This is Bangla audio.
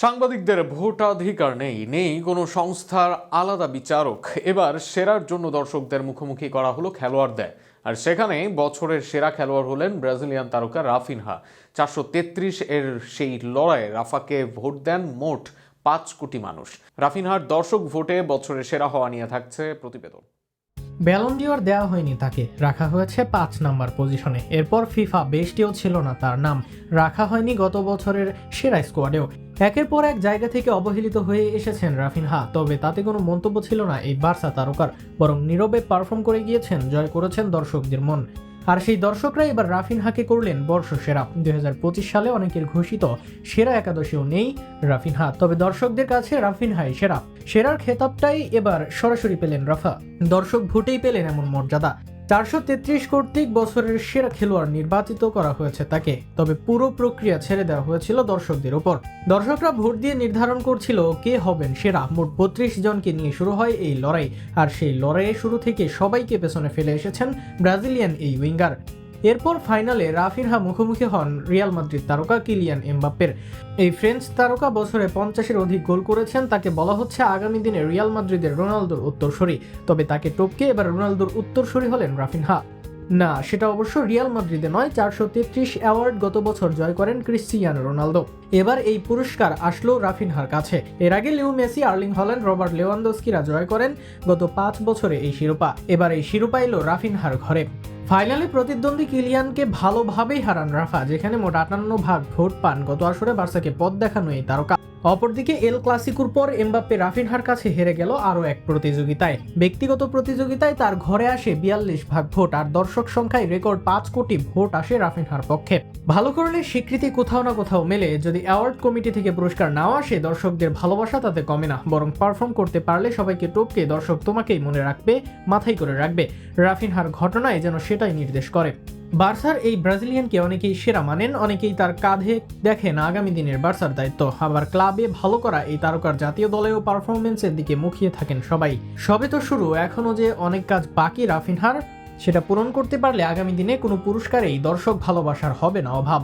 সাংবাদিকদের ভোটাধিকার নেই কোনো সংস্থার আলাদা বিচারক। এবার সেরার জন্য দর্শকদের মুখোমুখি করা হলো খেলোয়াড়দের, আর সেখানে বছরের সেরা খেলোয়াড় হলেন ব্রাজিলিয়ান তারকা রাফিনহা। 433 এর সেই লড়াইয়ে রাফাকে ভোট দেন মোট 5 কোটি মানুষ। রাফিনহার দর্শক ভোটে বছরের সেরা হওয়া নিয়ে থাকছে প্রতিবেদন। ব্যালন ডিওর দেওয়া হয়নি তাকে, রাখা হয়েছে 5 নাম্বার পজিশনে। এরপর ফিফা বেস্টেও ছিল না তার নাম, রাখা হয়নি গত বছরের সেরা স্কোয়াডেও। একের পর এক জায়গা থেকে অবহেলিত হয়ে এসেছেন রাফিনহা, তবে তাতে কোনো মন্তব্য ছিল না এই বার্সা তারকার, বরং নীরবে পারফর্ম করে গিয়েছেন, জয় করেছেন দর্শকদের মন। আর সেই দর্শকরা এবার রাফিনহাকে করলেন বর্ষসেরা। 2025 সালে অনেকের ঘোষিত সেরা একাদশেও নেই রাফিনহা, তবে দর্শকদের কাছে রাফিনহাই সেরা। সেরার খেতাবটাই এবার সরাসরি পেলেন রাফা, দর্শক ভোটেই পেলেন এমন মর্যাদা। 433 কর্তৃক বছরের সেরা খেলোয়াড় নির্বাচিত করা হয়েছে তাকে, তবে পুরো প্রক্রিয়া ছেড়ে দেওয়া হয়েছিল দর্শকদের ওপর। দর্শকরা ভোট দিয়ে নির্ধারণ করছিল কে হবেন সেরা। মোট 32 জনকে নিয়ে শুরু হয় এই লড়াই, আর সেই লড়াইয়ে শুরু থেকে সবাইকে পেছনে ফেলে এসেছেন ব্রাজিলিয়ান এই উইঙ্গার। এরপর ফাইনালে রাফিনহা মুখোমুখি হন রিয়াল মাদ্রিদ তারকা কিলিয়ান এমবাপ্পের। এই ফ্রেঞ্চ তারকা বছরে 50-এর অধিক গোল করেছেন, তাকে বলা হচ্ছে আগামী দিনে রিয়াল মাদ্রিদের রোনালদোর উত্তরসূরি। তবে তাকে টপকে এবার রোনালদোর উত্তরসূরি হলেন রাফিনহা। না, সেটা অবশ্য রিয়াল মাদ্রিদে নয়। 433 অ্যাওয়ার্ড গত বছর জয় করেন ক্রিস্টিয়ানো রোনালদো। এবার এই পুরস্কার আসলো রাফিনহার কাছে। এর আগে Leo Messi, Erling Haaland, Robert লেভানডস্কিরা জয় করেন গত 5 বছরে এই শিরোপা। এবার এই শিরোপা এলো রাফিনহার ঘরে। ফাইনালে প্রতিদ্বন্দ্বী কিলিয়ানকে ভালোভাবেই হারান রাফা, যেখানে মোট 58 ভোট পান। গত আসরে বার্সাকে পথ দেখানো এই তারকা। অপরদিকে এল ক্লাসিকোর পর এমবাপ্পে রাফিনহার কাছে হেরে গেল আরও এক প্রতিযোগিতায়। ব্যক্তিগত প্রতিযোগিতায় তার ঘরে আসে 42 ভোট, আর দর্শক সংখ্যায় রেকর্ড 5 কোটি ভোট আসে রাফিনহার পক্ষে। ভালো করলে স্বীকৃতি কোথাও না কোথাও মেলে। যদি অ্যাওয়ার্ড কমিটি থেকে পুরস্কার নাও আসে, দর্শকদের ভালোবাসা তাতে কমে না, বরং পারফর্ম করতে পারলে সবাইকে টপকে দর্শক তোমাকেই মনে রাখবে, মাথায় করে রাখবে। রাফিনহার ঘটনায় যেন সেটাই নির্দেশ করে। বার্সার এই ব্রাজিলিয়ানকে অনেকেই সেরা মানেন, অনেকেই তার কাঁধে দেখেন আগামী দিনের বার্সার দায়িত্ব। আবার ক্লাবে ভালো করা এই তারকার জাতীয় দলেও পারফরমেন্সের দিকে মুখিয়ে থাকেন সবাই। সবে তো শুরু, এখনও যে অনেক কাজ বাকি রাফিনহার, সেটা পূরণ করতে পারলে আগামী দিনে কোনো পুরস্কারেই দর্শক ভালোবাসার হবে না অভাব।